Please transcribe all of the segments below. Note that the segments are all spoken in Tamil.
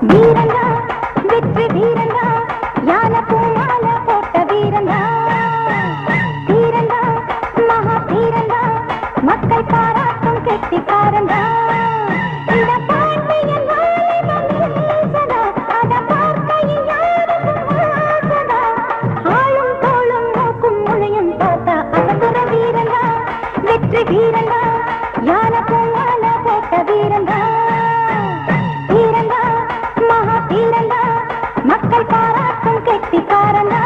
வீரனா வெற்றி வீரனா யான பூமால போட்ட வீரனா வீரனா மகா வீரனா மக்கள் பாராட்டும் கெட்டிக்காரனா இந்த பாண்டியன் வாலிபனேசனா அத பார்க்கையில் யாருக்கும் ஆசனா ஆளும் தோளும் மூக்கும் முழையும் பார்த்தா அசத்துற வீரனா வெற்றி வீரனா யான பூமால போட்ட வீரனா வீரனா மக்கள் பாராட்டும் கெட்டிக்காரனா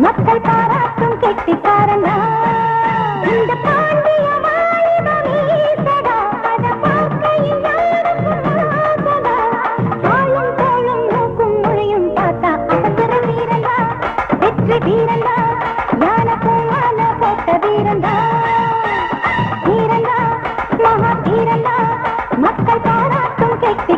மக்கள் பாராட்டும் கெட்டிக்காரனா இந்த பாண்டிய வாலிபனேசனா அத பார்க்கையில் யாருக்கும் ஆசனா ஆளும் தோளும் மூக்கும் முழையும் பார்த்தா அசத்துற வீரனா வெற்றி வீரனா யான பூமால போட்ட வீரனா வீரனா மகா வீரனா மக்கள் பாராட்டும் கெட்டி